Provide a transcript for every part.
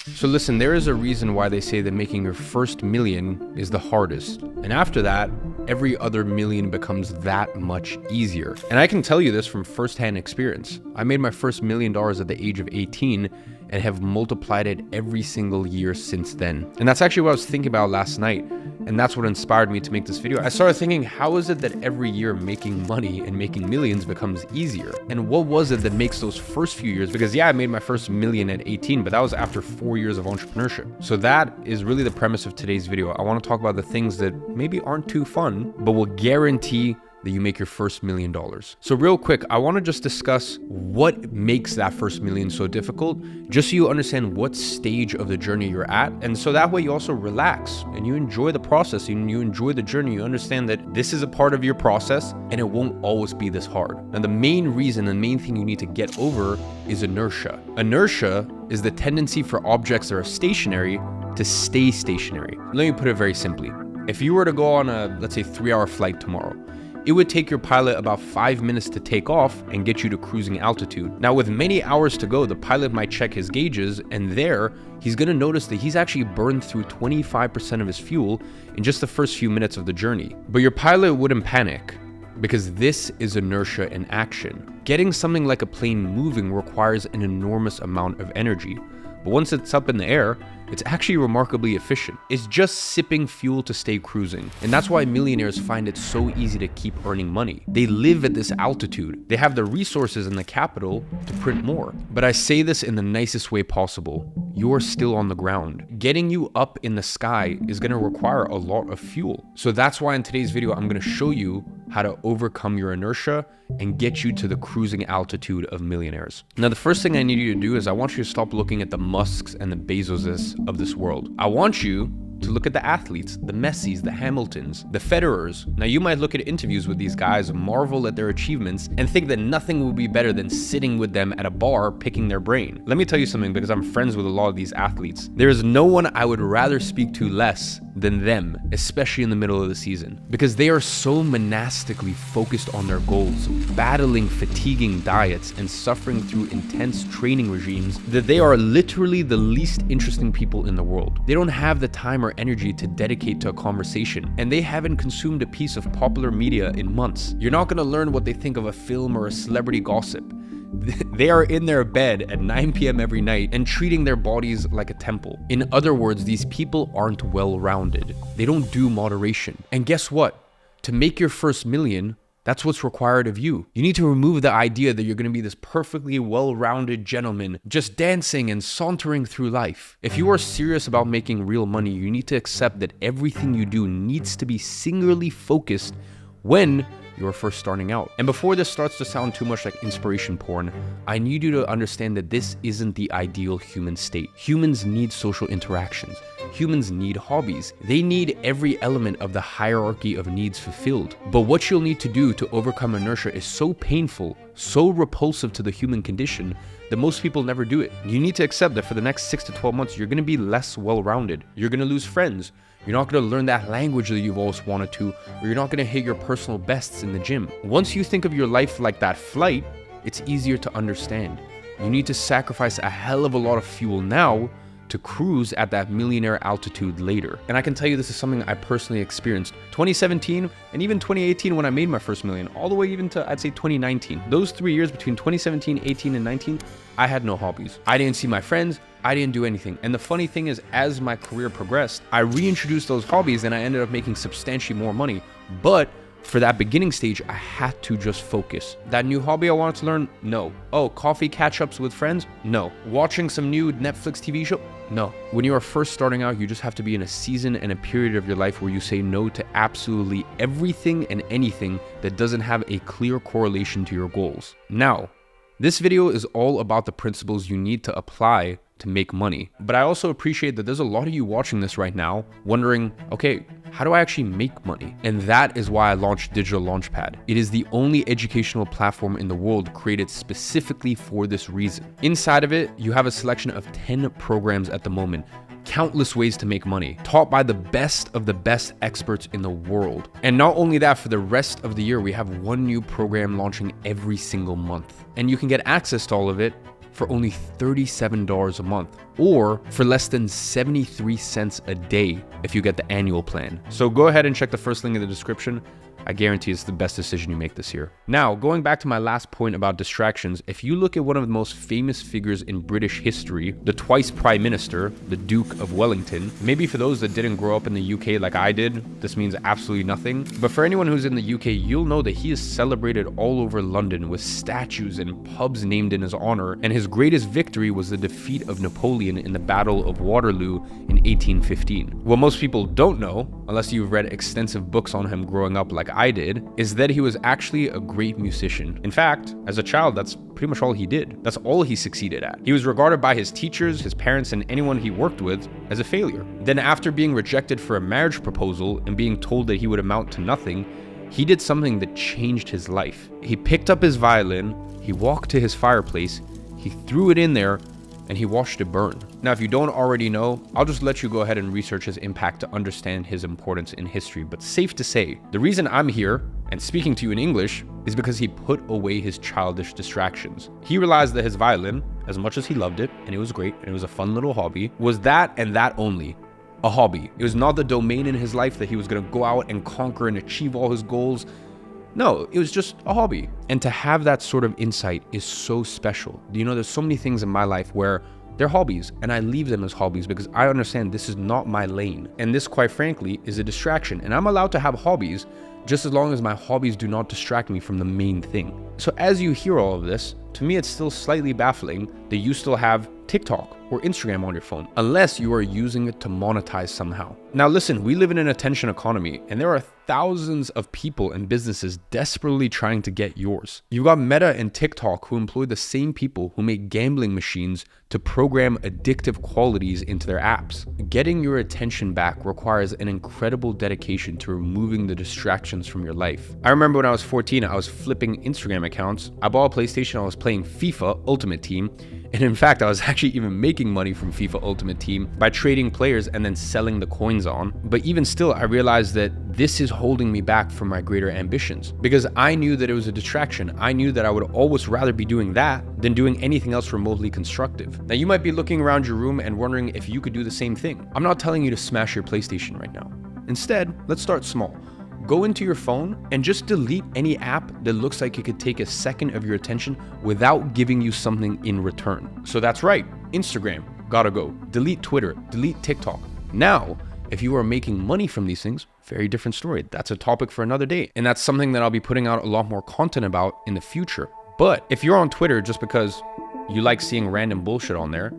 So listen, there is a reason why they say that making your first million is the hardest. And after that, every other million becomes that much easier. And I can tell you this from firsthand experience. I made my first $1 million at the age of 18 and have multiplied it every single year since then. And that's actually what I was thinking about last night. And that's what inspired me to make this video. I started thinking, how is it that every year making money and making millions becomes easier? And what was it that makes those first few years? Because yeah, I made my first million at 18, but that was after 4 years of entrepreneurship. So that is really the premise of today's video. I want to talk about the things that maybe aren't too fun, but will guarantee that you make your first $1 million. So real quick, I want to just discuss what makes that first million so difficult, just so you understand what stage of the journey you're at. And so that way you also relax and you enjoy the process and you enjoy the journey. You understand that this is a part of your process and it won't always be this hard. And the main reason, the main thing you need to get over is inertia. Inertia is the tendency for objects that are stationary to stay stationary. Let me put it very simply. If you were to go on a, let's say, 3-hour flight tomorrow, it would take your pilot about 5 minutes to take off and get you to cruising altitude. Now, with many hours to go, the pilot might check his gauges, and there, he's gonna notice that he's actually burned through 25% of his fuel in just the first few minutes of the journey. But your pilot wouldn't panic, because this is inertia in action. Getting something like a plane moving requires an enormous amount of energy. But once it's up in the air, it's actually remarkably efficient. It's just sipping fuel to stay cruising. And that's why millionaires find it so easy to keep earning money. They live at this altitude. They have the resources and the capital to print more. But I say this in the nicest way possible. You're still on the ground. Getting you up in the sky is gonna require a lot of fuel. So that's why in today's video, I'm gonna show you how to overcome your inertia and get you to the cruising altitude of millionaires. Now, the first thing I need you to do is I want you to stop looking at the Musks and the Bezoses of this world. I want you to look at the athletes, the Messis, the Hamiltons, the Federers. Now, you might look at interviews with these guys, marvel at their achievements, and think that nothing would be better than sitting with them at a bar picking their brain. Let me tell you something, because I'm friends with a lot of these athletes. There is no one I would rather speak to less than them, especially in the middle of the season, because they are so monastically focused on their goals, battling fatiguing diets and suffering through intense training regimes, that they are literally the least interesting people in the world. They don't have the time or energy to dedicate to a conversation, and they haven't consumed a piece of popular media in months. You're not going to learn what they think of a film or a celebrity gossip. They are in their bed at 9 p.m. every night and treating their bodies like a temple. In other words, these people aren't well-rounded. They don't do moderation. And guess what? To make your first million, that's what's required of you. You need to remove the idea that you're going to be this perfectly well-rounded gentleman just dancing and sauntering through life. If you are serious about making real money, you need to accept that everything you do needs to be singularly focused when you're first starting out. And before this starts to sound too much like inspiration porn, I need you to understand that this isn't the ideal human state. Humans need social interactions. Humans need hobbies. They need every element of the hierarchy of needs fulfilled. But what you'll need to do to overcome inertia is so painful, so repulsive to the human condition, that most people never do it. You need to accept that for the next 6 to 12 months, you're gonna be less well-rounded. You're gonna lose friends. You're not going to learn that language that you've always wanted to, or you're not going to hit your personal bests in the gym. Once you think of your life like that flight, it's easier to understand. You need to sacrifice a hell of a lot of fuel now to cruise at that millionaire altitude later. And I can tell you this is something I personally experienced. 2017 and even 2018 when I made my first million, all the way even to, I'd say, 2019. Those 3 years between 2017, 18, and 19, I had no hobbies. I didn't see my friends. I didn't do anything. And the funny thing is, as my career progressed, I reintroduced those hobbies and I ended up making substantially more money. But for that beginning stage, I had to just focus. That new hobby I wanted to learn? No. Oh, coffee catch-ups with friends? No. Watching some new Netflix TV show? No. When you are first starting out, you just have to be in a season and a period of your life where you say no to absolutely everything and anything that doesn't have a clear correlation to your goals. Now, this video is all about the principles you need to apply to make money. But I also appreciate that there's a lot of you watching this right now wondering, okay, how do I actually make money? And that is why I launched Digital Launchpad. It is the only educational platform in the world created specifically for this reason. Inside of it, you have a selection of 10 programs at the moment, countless ways to make money, taught by the best of the best experts in the world. And not only that, for the rest of the year, we have one new program launching every single month. And you can get access to all of it for only $37 a month, or for less than 73 cents a day if you get the annual plan. So go ahead and check the first link in the description. I guarantee it's the best decision you make this year. Now, going back to my last point about distractions, if you look at one of the most famous figures in British history, the twice Prime Minister, the Duke of Wellington, maybe for those that didn't grow up in the UK like I did, this means absolutely nothing. But for anyone who's in the UK, you'll know that he is celebrated all over London with statues and pubs named in his honor, and his greatest victory was the defeat of Napoleon in the Battle of Waterloo in 1815. What most people don't know, unless you've read extensive books on him growing up like I did, is that he was actually a great musician. In fact, as a child, that's pretty much all he did. That's all he succeeded at. He was regarded by his teachers, his parents, and anyone he worked with as a failure. Then after being rejected for a marriage proposal and being told that he would amount to nothing, he did something that changed his life. He picked up his violin, he walked to his fireplace, he threw it in there, and he watched it burn. Now, if you don't already know, I'll just let you go ahead and research his impact to understand his importance in history. But safe to say, the reason I'm here and speaking to you in English is because he put away his childish distractions. He realized that his violin, as much as he loved it, and it was great, and it was a fun little hobby, was that and that only. A hobby. It was not the domain in his life that he was gonna go out and conquer and achieve all his goals. No, it was just a hobby. And to have that sort of insight is so special. You know, there's so many things in my life where they're hobbies and I leave them as hobbies because I understand this is not my lane. And this, quite frankly, is a distraction. And I'm allowed to have hobbies just as long as my hobbies do not distract me from the main thing. So as you hear all of this, to me, it's still slightly baffling that you still have TikTok or Instagram on your phone, unless you are using it to monetize somehow. Now listen, we live in an attention economy, and there are thousands of people and businesses desperately trying to get yours. You've got Meta and TikTok who employ the same people who make gambling machines to program addictive qualities into their apps. Getting your attention back requires an incredible dedication to removing the distractions from your life. I remember when I was 14, I was flipping Instagram accounts. I bought a PlayStation, I was playing FIFA Ultimate Team, and in fact, I was actually even making money from FIFA Ultimate Team by trading players and then selling the coins on. But even still, I realized that this is holding me back from my greater ambitions because I knew that it was a distraction. I knew that I would always rather be doing that than doing anything else remotely constructive. Now, you might be looking around your room and wondering if you could do the same thing. I'm not telling you to smash your PlayStation right now. Instead, let's start small. Go into your phone and just delete any app that looks like it could take a second of your attention without giving you something in return. So that's right, Instagram, gotta go. Delete Twitter, delete TikTok. Now, if you are making money from these things, very different story. That's a topic for another day. And that's something that I'll be putting out a lot more content about in the future. But if you're on Twitter just because you like seeing random bullshit on there,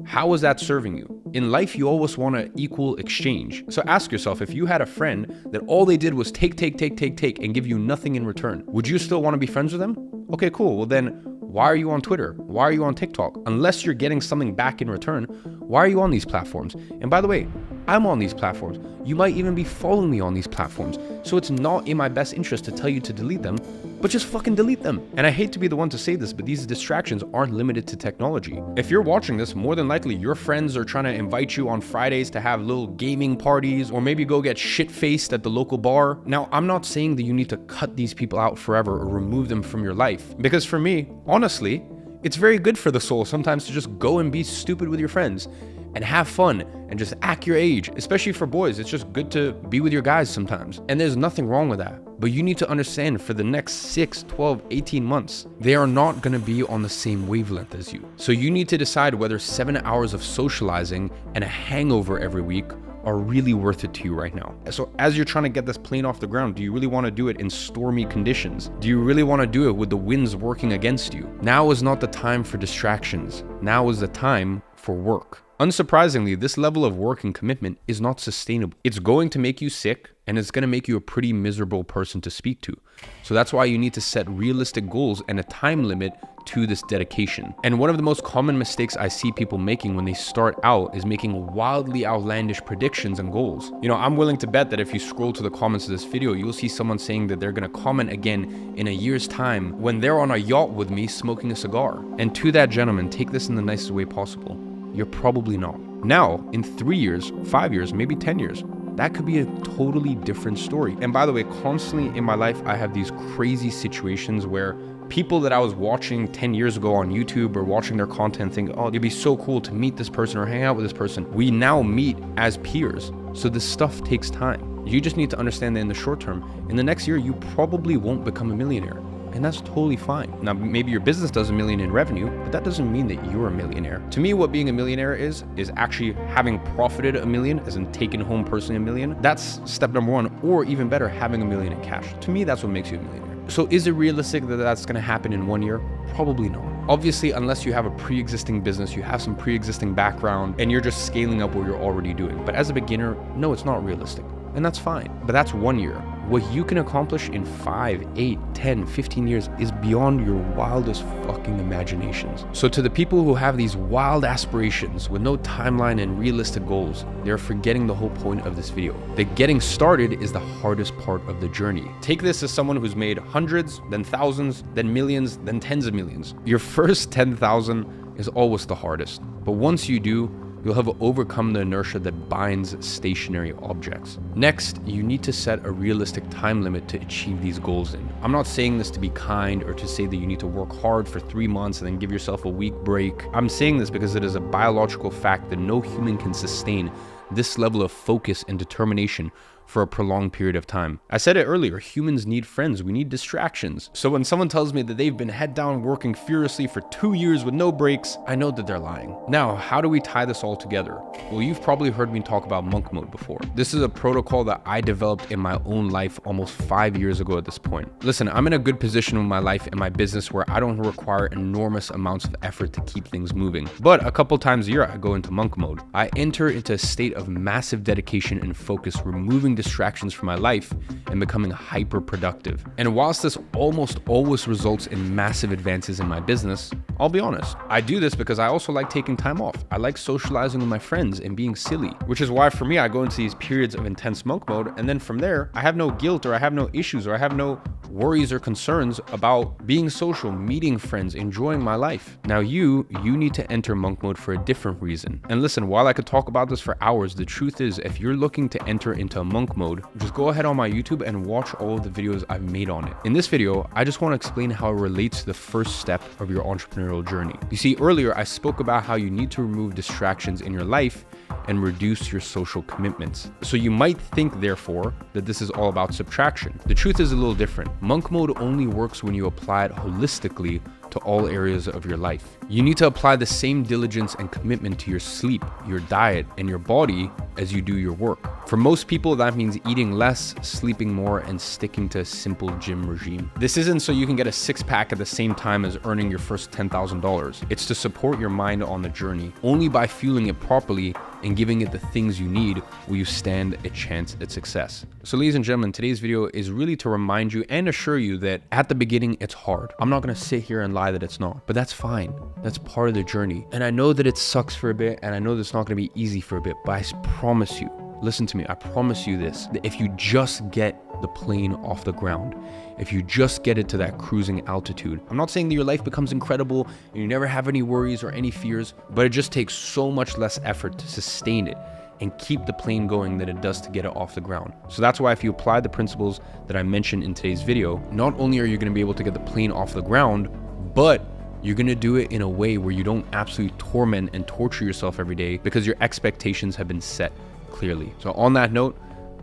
how is that serving you? In life, you always want to equal exchange. So ask yourself, if you had a friend that all they did was take and give you nothing in return, would you still want to be friends with them? Okay, cool. Well then, why are you on Twitter? Why are you on TikTok? Unless you're getting something back in return, why are you on these platforms? And by the way, I'm on these platforms. You might even be following me on these platforms. So it's not in my best interest to tell you to delete them, but just fucking delete them. And I hate to be the one to say this, but these distractions aren't limited to technology. If you're watching this, more than likely your friends are trying to invite you on Fridays to have little gaming parties, or maybe go get shit-faced at the local bar. Now, I'm not saying that you need to cut these people out forever or remove them from your life, because for me, honestly, it's very good for the soul sometimes to just go and be stupid with your friends and have fun and just act your age. Especially for boys, it's just good to be with your guys sometimes. And there's nothing wrong with that. But you need to understand, for the next 6, 12, 18 months, they are not gonna be on the same wavelength as you. So you need to decide whether 7 hours of socializing and a hangover every week are really worth it to you right now. So as you're trying to get this plane off the ground, do you really want to do it in stormy conditions? Do you really want to do it with the winds working against you? Now is not the time for distractions. Now is the time for work. Unsurprisingly, this level of work and commitment is not sustainable. It's going to make you sick, and it's going to make you a pretty miserable person to speak to. So that's why you need to set realistic goals and a time limit to this dedication. And one of the most common mistakes I see people making when they start out is making wildly outlandish predictions and goals. You know, I'm willing to bet that if you scroll to the comments of this video, you'll see someone saying that they're going to comment again in a year's time when they're on a yacht with me smoking a cigar. And to that gentleman, take this in the nicest way possible. You're probably not. Now, in 3 years, 5 years, maybe 10 years, that could be a totally different story. And by the way, constantly in my life, I have these crazy situations where People that I was watching 10 years ago on YouTube or watching their content think, oh, it'd be so cool to meet this person or hang out with this person. We now meet as peers. So this stuff takes time. You just need to understand that in the short term, in the next year, you probably won't become a millionaire. And that's totally fine. Now, maybe your business does $1 million in revenue, but that doesn't mean that you're a millionaire. To me, what being a millionaire is actually having profited $1 million, as in taken home personally $1 million. That's step number one, or even better, having $1 million in cash. To me, that's what makes you a millionaire. So is it realistic that that's gonna happen in 1 year? Probably not. Obviously, unless you have a pre-existing business, you have some pre-existing background, and you're just scaling up what you're already doing. But as a beginner, no, it's not realistic. And that's fine. But that's 1 year. What you can accomplish in 5, 8, 10, 15 years is beyond your wildest fucking imaginations. So to the people who have these wild aspirations with no timeline and realistic goals, they're forgetting the whole point of this video. That getting started is the hardest part of the journey. Take this as someone who's made hundreds, then thousands, then millions, then tens of millions. Your first 10,000 is always the hardest. But once you do, you'll have overcome the inertia that binds stationary objects. Next, you need to set a realistic time limit to achieve these goals in. I'm not saying this to be kind or to say that you need to work hard for 3 months and then give yourself a week break. I'm saying this because it is a biological fact that no human can sustain this level of focus and determination for a prolonged period of time. I said it earlier, humans need friends, we need distractions. So when someone tells me that they've been head down working furiously for 2 years with no breaks, I know that they're lying. Now, how do we tie this all together? Well, you've probably heard me talk about monk mode before. This is a protocol that I developed in my own life almost 5 years ago at this point. Listen, I'm in a good position in my life and my business where I don't require enormous amounts of effort to keep things moving. But a couple times a year, I go into monk mode. I enter into a state of massive dedication and focus, removing distractions from my life and becoming hyper productive. And whilst this almost always results in massive advances in my business, I'll be honest, I do this because I also like taking time off. I like socializing with my friends and being silly, which is why for me, I go into these periods of intense monk mode. And then from there, I have no guilt or I have no issues or I have no worries or concerns about being social, meeting friends, enjoying my life. Now you need to enter monk mode for a different reason. And listen, while I could talk about this for hours, the truth is if you're looking to enter into a monk mode, just go ahead on my YouTube and watch all of the videos I've made on it. In this video, I just want to explain how it relates to the first step of your entrepreneurial journey. You see, earlier I spoke about how you need to remove distractions in your life and reduce your social commitments. So you might think, therefore, that this is all about subtraction. The truth is a little different. Monk mode only works when you apply it holistically to all areas of your life. You need to apply the same diligence and commitment to your sleep, your diet, and your body as you do your work. For most people, that means eating less, sleeping more, and sticking to a simple gym regime. This isn't so you can get a six-pack at the same time as earning your first $10,000. It's to support your mind on the journey. Only by fueling it properly and giving it the things you need will you stand a chance at success. So ladies and gentlemen, today's video is really to remind you and assure you that at the beginning, it's hard. I'm not gonna sit here and lie that it's not, but that's fine. That's part of the journey. And I know that it sucks for a bit, and I know that it's not gonna be easy for a bit, but I promise you, listen to me, I promise you this, that if you just get the plane off the ground, if you just get it to that cruising altitude, I'm not saying that your life becomes incredible and you never have any worries or any fears, but it just takes so much less effort to sustain it and keep the plane going than it does to get it off the ground. So that's why if you apply the principles that I mentioned in today's video, not only are you gonna be able to get the plane off the ground, but you're gonna do it in a way where you don't absolutely torment and torture yourself every day because your expectations have been set clearly. So on that note,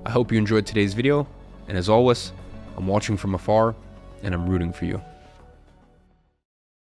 I hope you enjoyed today's video. And as always, I'm watching from afar and I'm rooting for you.